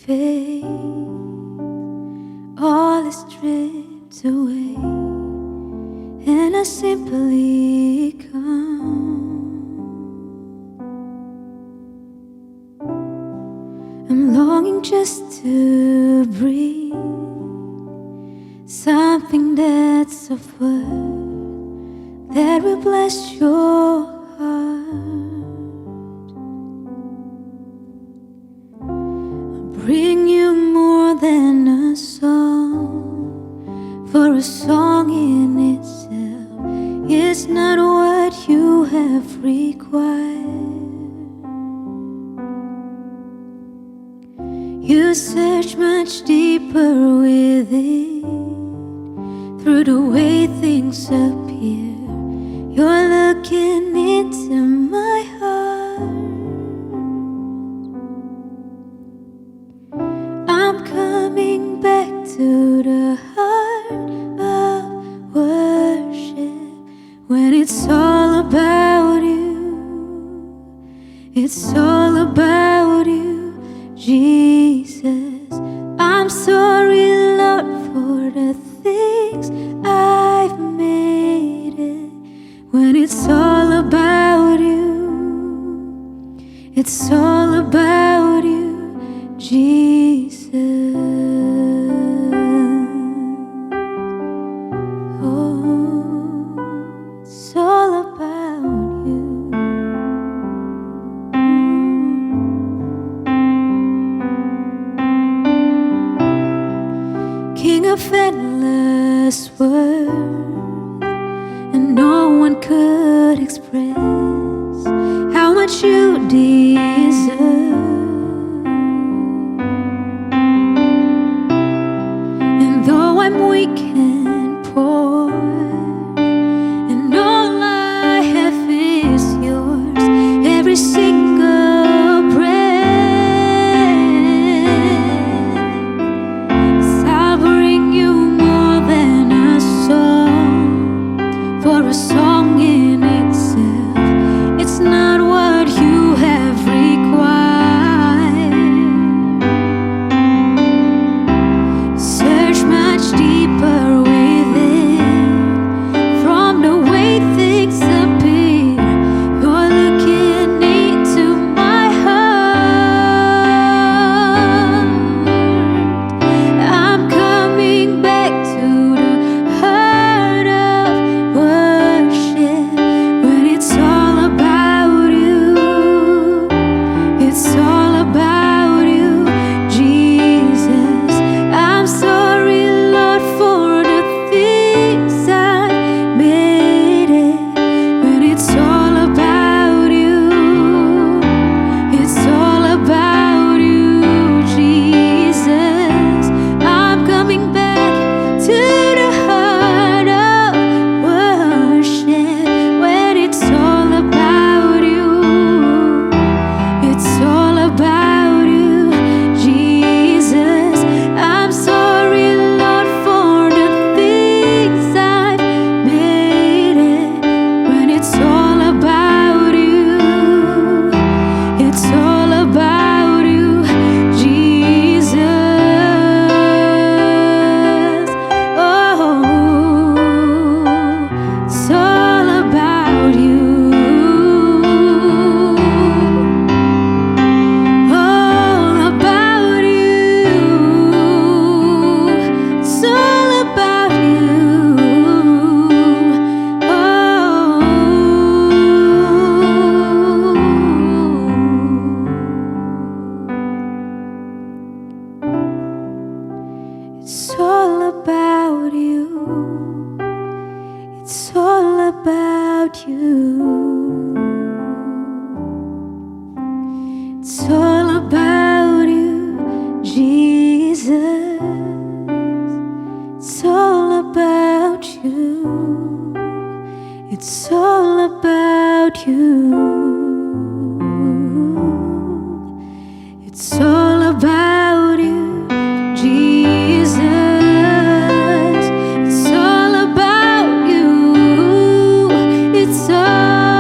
faith, all is stripped away, and I simply come. I'm longing just to breathe something that's of worth that will bless your heart. I'll bring you more than a song, for a song in itself is not what you have required. You search much deeper within, through the way things appear. You're looking into my heart. I'm coming back to the heart of worship, when it's all about you. It's all about you, Jesus. I'm sorry, Lord, for the things I've made it. When it's all about you, it's all about you, Jesus. Oh, it's all about you. King of endless worth, and no one could express how much you deserve. And though I'm weak and poor, and all I have is yours, every single breath, I'll bring you more than a song, for a song in itself, it's not what you have required. Search much deeper within, from the way things appear. You're looking into my heart. I'm coming back to the heart of worship, when it's all about you. It's all about you, Jesus. I'm sorry, Lord, for the things I made it. When it's all about you, it's all about you, Jesus. I'm coming back to the heart of worship, when it's all about you. It's all about you, Jesus. I'm sorry, Lord, for the things I've made it. When it's all about you, it's all about you, Jesus. Oh, it's all about you. All about you. It's all about you. It's all about you. It's all about you. It's all about you, Jesus. It's all about you. It's all about you. It's all about you, Jesus. It's all about you. It's all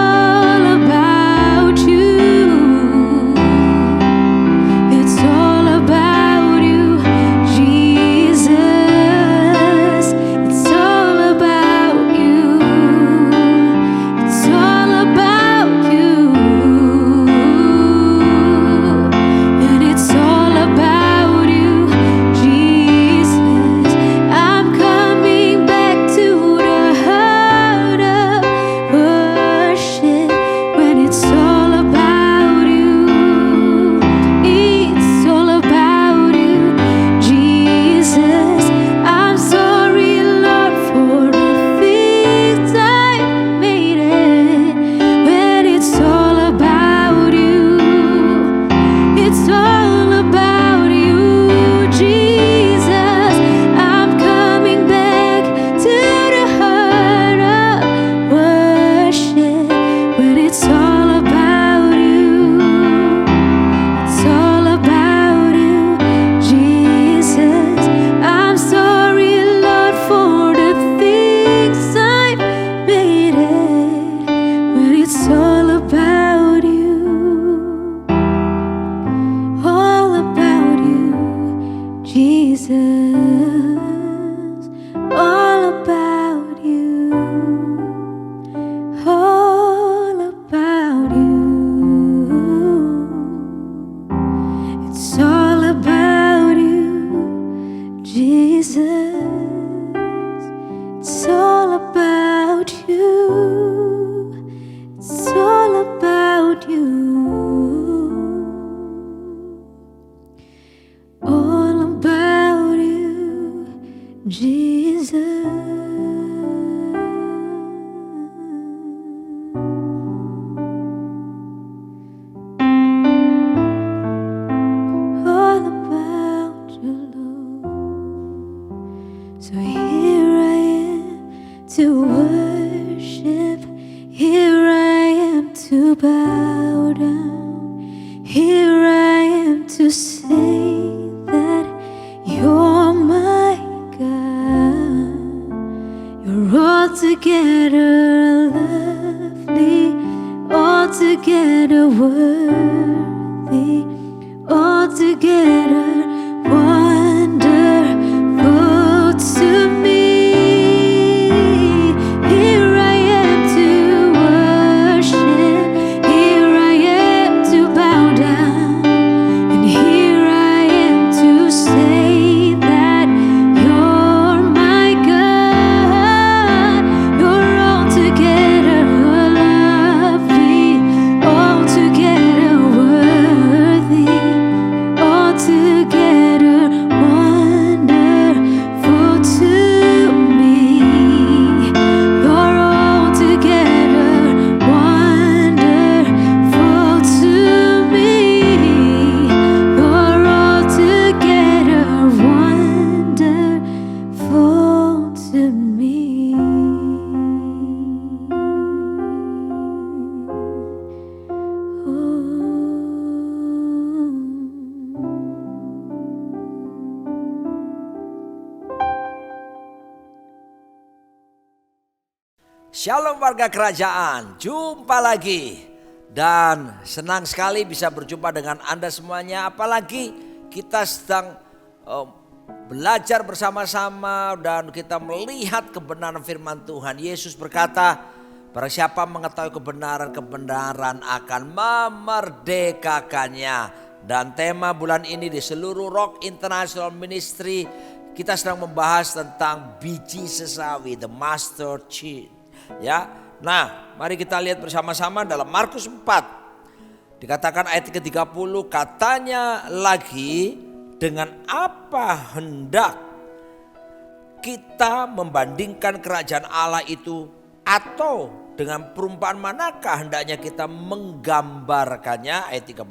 Jesus. All about you, Lord. So here I am to worship. Here I am to bow down. Here I am to say that you're my God. You're altogether lovely, altogether worthy, altogether wonderful to me. Here I am to worship, here I am to bow down, and here I am to say that you're my God. You're altogether lovely, altogether worthy, altogether wonderful to me. You're altogether wonderful to me. You're altogether wonderful to me. Shalom warga kerajaan, jumpa lagi. Dan senang sekali bisa berjumpa dengan Anda semuanya. Apalagi kita sedang belajar bersama-sama dan kita melihat kebenaran firman Tuhan. Yesus berkata, barang siapa mengetahui kebenaran akan memerdekakannya. Dan tema bulan ini di seluruh Rock International Ministry, kita sedang membahas tentang biji sesawi, the mustard seed. Ya, nah mari kita lihat bersama-sama dalam Markus 4. Dikatakan ayat ke-30, katanya lagi, dengan apa hendak kita membandingkan kerajaan Allah itu, atau dengan perumpamaan manakah hendaknya kita menggambarkannya. Ayat 31,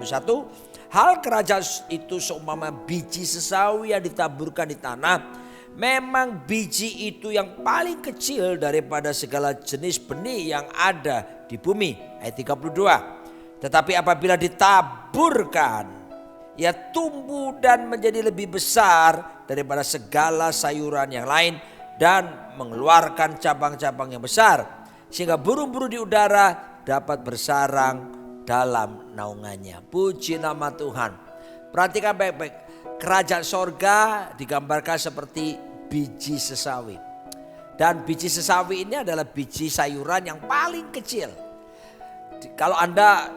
hal kerajaan itu seumpama biji sesawi yang ditaburkan di tanah. Memang biji itu yang paling kecil daripada segala jenis benih yang ada di bumi. Ayat 32. Tetapi apabila ditaburkan, ia tumbuh dan menjadi lebih besar daripada segala sayuran yang lain dan mengeluarkan cabang-cabang yang besar, sehingga burung-burung di udara dapat bersarang dalam naungannya. Puji nama Tuhan. Perhatikan baik-baik. Kerajaan sorga digambarkan seperti biji sesawi. Dan biji sesawi ini adalah biji sayuran yang paling kecil. Kalau Anda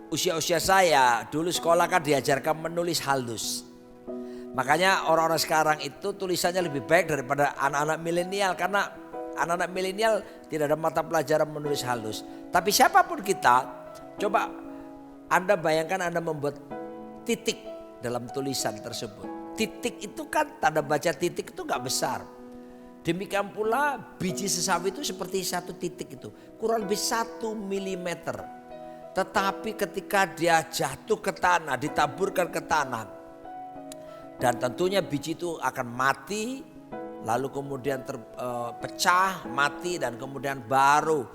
usia-usia saya, dulu sekolah kan diajarkan menulis halus. Makanya orang-orang sekarang itu tulisannya lebih baik daripada anak-anak milenial. Karena anak-anak milenial tidak ada mata pelajaran menulis halus. Tapi siapapun kita, coba Anda bayangkan Anda membuat titik dalam tulisan tersebut. Titik itu kan, tanda baca titik itu gak besar. Demikian pula biji sesawi itu seperti satu titik itu, kurang lebih 1 milimeter. Tetapi ketika dia jatuh ke tanah, ditaburkan ke tanah, dan tentunya biji itu akan mati, lalu kemudian terpecah, mati, dan kemudian baru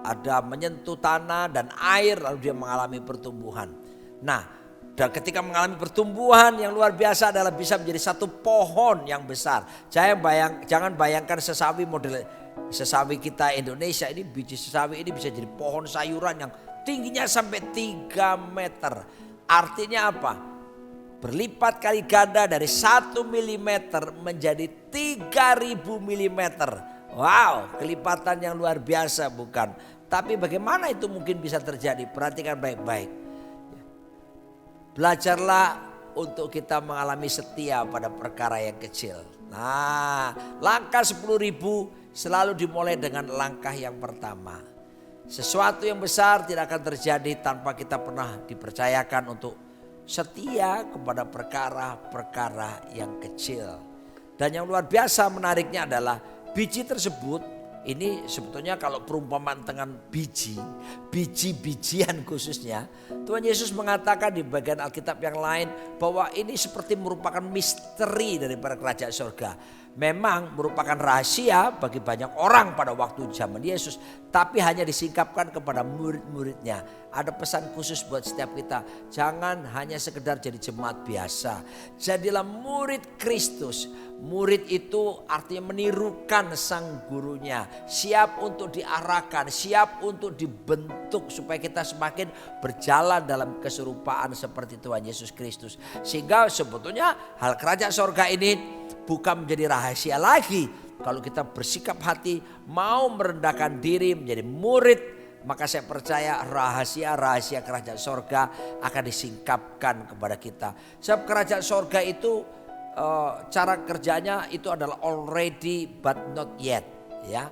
ada menyentuh tanah dan air, lalu dia mengalami pertumbuhan. Nah, dan ketika mengalami pertumbuhan yang luar biasa adalah bisa menjadi satu pohon yang besar. Jangan bayangkan sesawi model sesawi kita Indonesia ini, biji sesawi ini bisa jadi pohon sayuran yang tingginya sampai 3 meter. Artinya apa? Berlipat kali ganda dari 1 mm menjadi 3000 mm. Wow, kelipatan yang luar biasa bukan? Tapi bagaimana itu mungkin bisa terjadi? Perhatikan baik-baik. Belajarlah untuk kita mengalami setia pada perkara yang kecil. Nah, langkah 10.000 selalu dimulai dengan langkah yang pertama. Sesuatu yang besar tidak akan terjadi tanpa kita pernah dipercayakan untuk setia kepada perkara-perkara yang kecil. Dan yang luar biasa menariknya adalah biji tersebut, ini sebetulnya kalau perumpamaan dengan biji-bijian khususnya, Tuhan Yesus mengatakan di bagian Alkitab yang lain bahwa ini seperti merupakan misteri daripada kerajaan surga. Memang merupakan rahasia bagi banyak orang pada waktu zaman Yesus, tapi hanya disingkapkan kepada murid-muridnya. Ada pesan khusus buat setiap kita, jangan hanya sekedar jadi jemaat biasa, jadilah murid Kristus. Murid itu artinya menirukan sang gurunya, siap untuk diarahkan, siap untuk dibentuk supaya kita semakin berjalan dalam keserupaan seperti Tuhan Yesus Kristus. Sehingga sebetulnya hal kerajaan sorga ini bukan menjadi rahasia lagi. Kalau kita bersikap hati mau merendahkan diri menjadi murid, maka saya percaya rahasia-rahasia kerajaan sorga akan disingkapkan kepada kita. Sebab kerajaan sorga itu cara kerjanya itu adalah already but not yet, ya.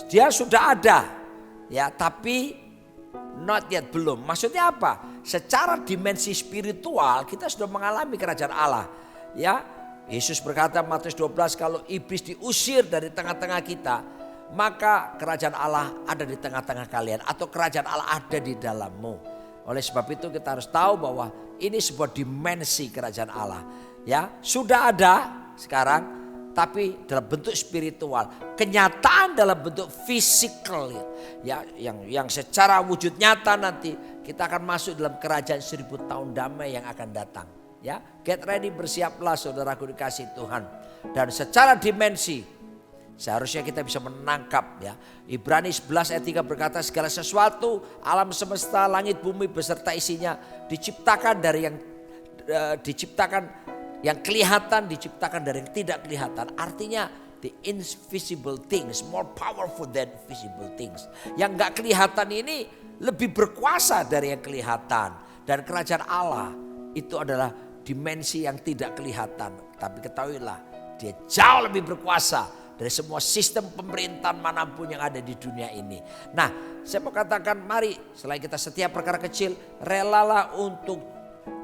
Dia sudah ada, ya, tapi not yet, belum. Maksudnya apa? Secara dimensi spiritual kita sudah mengalami kerajaan Allah, ya. Yesus berkata Matius 12, kalau iblis diusir dari tengah-tengah kita, maka kerajaan Allah ada di tengah-tengah kalian, atau kerajaan Allah ada di dalammu. Oleh sebab itu kita harus tahu bahwa ini sebuah dimensi kerajaan Allah, ya. Sudah ada sekarang, tapi dalam bentuk spiritual, kenyataan dalam bentuk fisikal, ya, yang secara wujud nyata nanti kita akan masuk dalam kerajaan 1000 tahun damai yang akan datang. Ya, get ready, bersiaplah saudaraku dikasih Tuhan. Dan secara dimensi seharusnya kita bisa menangkap, ya. Ibrani 11 ayat 3 berkata segala sesuatu alam semesta langit bumi beserta isinya diciptakan dari yang kelihatan, diciptakan dari yang tidak kelihatan. Artinya the invisible things more powerful than visible things. Yang gak kelihatan ini lebih berkuasa dari yang kelihatan. Dan kerajaan Allah itu adalah dimensi yang tidak kelihatan, tapi ketahuilah dia jauh lebih berkuasa dari semua sistem pemerintahan manapun yang ada di dunia ini. Nah, saya mau katakan, mari selain kita setiap perkara kecil relalah untuk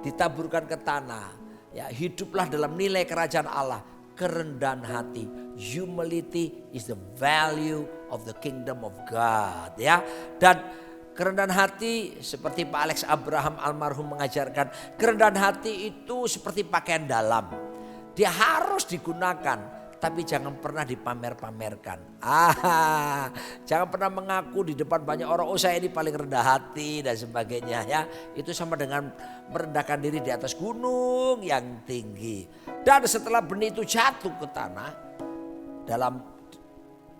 ditaburkan ke tanah, ya, hiduplah dalam nilai kerajaan Allah, kerendahan hati. Humility is the value of the kingdom of God, ya. Dan kerendahan hati seperti Pak Alex Abraham almarhum mengajarkan, kerendahan hati itu seperti pakaian dalam. Dia harus digunakan, tapi jangan pernah dipamer-pamerkan. Jangan pernah mengaku di depan banyak orang, oh saya ini paling rendah hati dan sebagainya, ya. Itu sama dengan merendahkan diri di atas gunung yang tinggi. Dan setelah benih itu jatuh ke tanah, dalam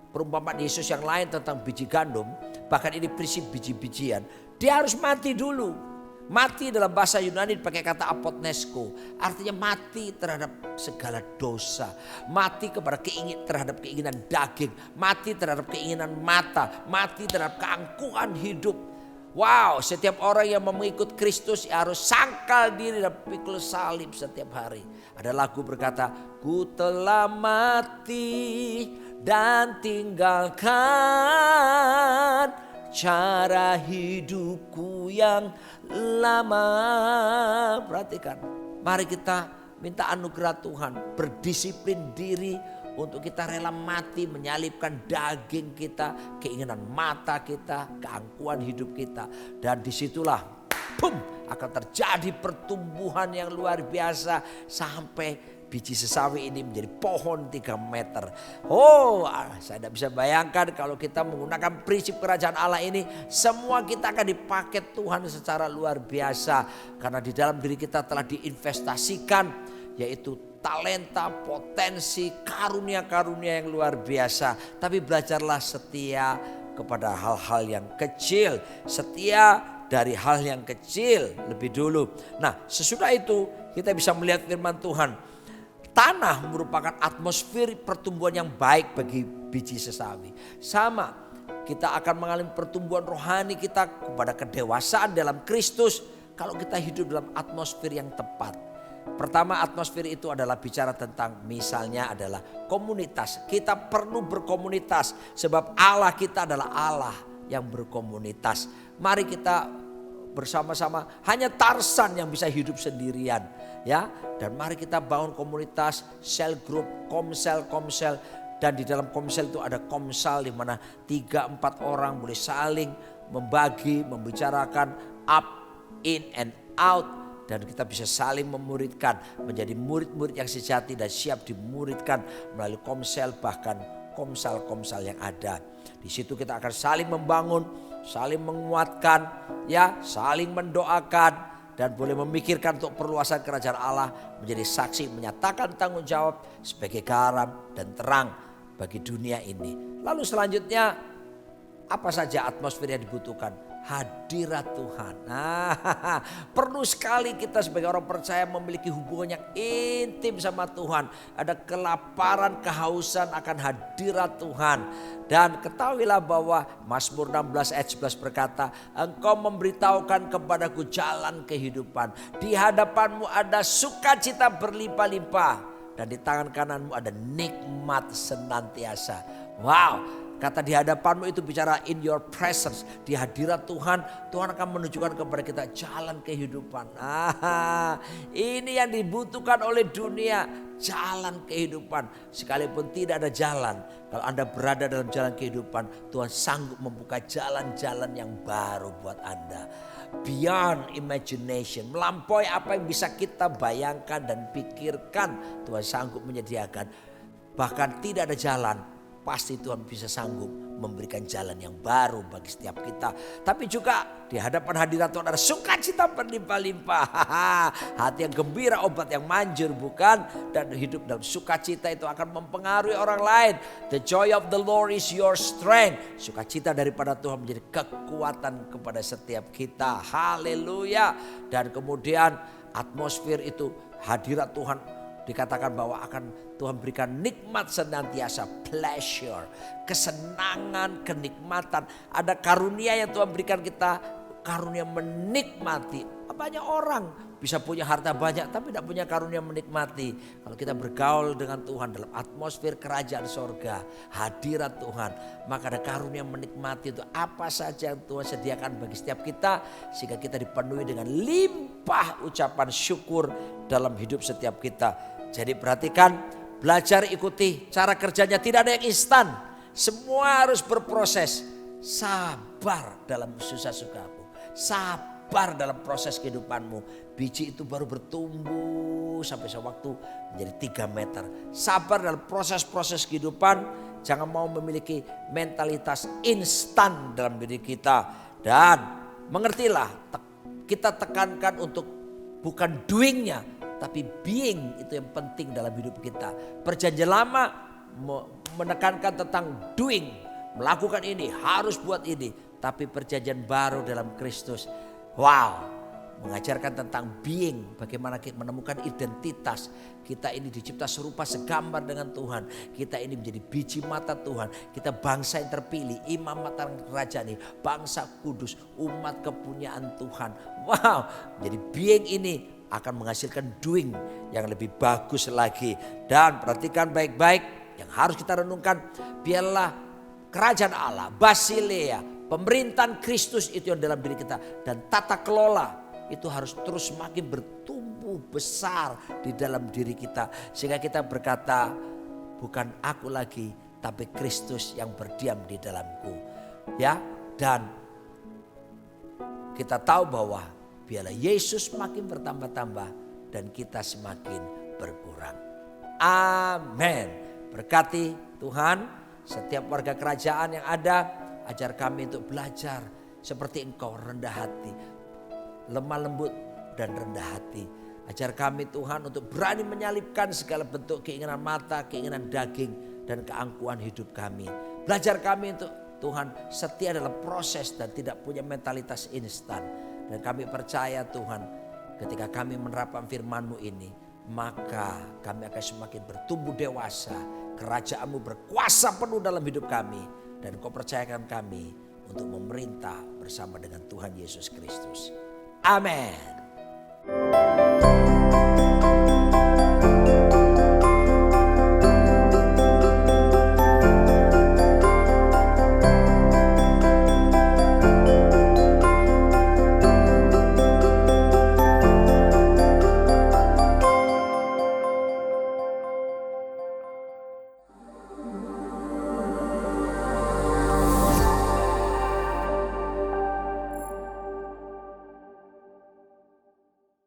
perumpamaan Yesus yang lain tentang biji gandum, bahkan ini prinsip biji-bijian, dia harus mati dulu. Mati dalam bahasa Yunani pakai kata apotnesko, artinya mati terhadap segala dosa, mati terhadap keinginan daging, mati terhadap keinginan mata, mati terhadap keangkuhan hidup. Wow, setiap orang yang mau mengikut Kristus harus sangkal diri dan pikul salib setiap hari. Ada lagu berkata, ku telah mati dan tinggalkan cara hidupku yang lama. Perhatikan, mari kita minta anugerah Tuhan, berdisiplin diri untuk kita rela mati menyalibkan daging kita, keinginan mata kita, keangkuhan hidup kita. Dan disitulah akan terjadi pertumbuhan yang luar biasa sampai biji sesawi ini menjadi pohon 3 meter. Saya tidak bisa bayangkan kalau kita menggunakan prinsip kerajaan Allah ini, semua kita akan dipakai Tuhan secara luar biasa. Karena di dalam diri kita telah diinvestasikan, yaitu talenta, potensi, karunia-karunia yang luar biasa. Tapi belajarlah setia kepada hal-hal yang kecil, setia dari hal yang kecil lebih dulu. Nah, sesudah itu kita bisa melihat firman Tuhan. Tanah merupakan atmosfer pertumbuhan yang baik bagi biji sesawi. Sama, kita akan mengalami pertumbuhan rohani kita kepada kedewasaan dalam Kristus kalau kita hidup dalam atmosfer yang tepat. Pertama, atmosfer itu adalah bicara tentang misalnya adalah komunitas. Kita perlu berkomunitas sebab Allah kita adalah Allah yang berkomunitas. Mari kita bersama-sama. Hanya Tarsan yang bisa hidup sendirian, ya. Dan mari kita bangun komunitas, sel group, komsel. Dan di dalam komsel itu ada komsal di mana 3-4 orang boleh saling membagi, membicarakan up, in and out. Dan kita bisa saling memuridkan menjadi murid-murid yang sejati dan siap dimuridkan melalui komsel, bahkan komsal yang ada. Di situ kita akan saling membangun, saling menguatkan, ya, saling mendoakan, dan boleh memikirkan untuk perluasan kerajaan Allah, menjadi saksi, menyatakan tanggung jawab sebagai garam dan terang bagi dunia ini. Lalu selanjutnya, apa saja atmosfer yang dibutuhkan? Hadirat Tuhan. Nah, perlu sekali kita sebagai orang percaya memiliki hubungan yang intim sama Tuhan. Ada kelaparan, kehausan akan hadirat Tuhan. Dan ketahuilah bahwa Mazmur 16 ayat 11 berkata, Engkau memberitahukan kepadaku jalan kehidupan. Di hadapanmu ada sukacita berlimpah-limpah. Dan di tangan kananmu ada nikmat senantiasa. Wow. Kata di hadapanmu itu bicara in your presence. Di hadirat Tuhan, Tuhan akan menunjukkan kepada kita jalan kehidupan. Ini yang dibutuhkan oleh dunia. Jalan kehidupan. Sekalipun tidak ada jalan, kalau Anda berada dalam jalan kehidupan, Tuhan sanggup membuka jalan-jalan yang baru buat Anda. Beyond imagination, melampaui apa yang bisa kita bayangkan dan pikirkan, Tuhan sanggup menyediakan. Bahkan tidak ada jalan, pasti Tuhan bisa sanggup memberikan jalan yang baru bagi setiap kita. Tapi juga di hadapan hadirat Tuhan ada sukacita berlimpah-limpah. Hati yang gembira, obat yang manjur, bukan? Dan hidup dalam sukacita itu akan mempengaruhi orang lain. The joy of the Lord is your strength. Sukacita daripada Tuhan menjadi kekuatan kepada setiap kita. Haleluya. Dan kemudian atmosfer itu hadirat Tuhan dikatakan bahwa akan Tuhan berikan nikmat senantiasa, pleasure, kesenangan, kenikmatan. Ada karunia yang Tuhan berikan kita, karunia menikmati. Banyak orang bisa punya harta banyak tapi tidak punya karunia menikmati. Kalau kita bergaul dengan Tuhan dalam atmosfer kerajaan sorga, hadirat Tuhan, maka ada karunia menikmati itu apa saja yang Tuhan sediakan bagi setiap kita. Sehingga kita dipenuhi dengan limpah ucapan syukur dalam hidup setiap kita. Jadi perhatikan, belajar ikuti cara kerjanya, tidak ada yang instan. Semua harus berproses. Sabar dalam susah sukamu. Sabar dalam proses kehidupanmu. Biji itu baru bertumbuh sampai sewaktu menjadi 3 meter. Sabar dalam proses-proses kehidupan. Jangan mau memiliki mentalitas instan dalam diri kita. Dan mengertilah, kita tekankan untuk bukan doingnya, tapi being itu yang penting dalam hidup kita. Perjanjian lama menekankan tentang doing. Melakukan ini, harus buat ini. Tapi perjanjian baru dalam Kristus, wow, mengajarkan tentang being. Bagaimana kita menemukan identitas. Kita ini dicipta serupa segambar dengan Tuhan. Kita ini menjadi biji mata Tuhan. Kita bangsa yang terpilih, imam mata kerajaan ini, bangsa kudus, umat kepunyaan Tuhan. Wow, jadi being ini akan menghasilkan doing yang lebih bagus lagi. Dan perhatikan baik-baik yang harus kita renungkan. Biarlah kerajaan Allah, Basilea, pemerintahan Kristus itu yang dalam diri kita. Dan tata kelola itu harus terus semakin bertumbuh besar di dalam diri kita. Sehingga kita berkata, bukan aku lagi, tapi Kristus yang berdiam di dalamku. Ya, dan kita tahu bahwa biarlah Yesus semakin bertambah-tambah dan kita semakin berkurang. Amin. Berkati Tuhan setiap warga kerajaan yang ada. Ajar kami untuk belajar seperti Engkau, rendah hati, lemah lembut dan rendah hati. Ajar kami Tuhan untuk berani menyalipkan segala bentuk keinginan mata, keinginan daging dan keangkuhan hidup kami. Belajar kami untuk Tuhan setia dalam proses dan tidak punya mentalitas instan. Dan kami percaya Tuhan, ketika kami menerapkan firman-Mu ini, maka kami akan semakin bertumbuh dewasa. Kerajaan-Mu berkuasa penuh dalam hidup kami. Dan Kau percayakan kami untuk memerintah bersama dengan Tuhan Yesus Kristus. Amin.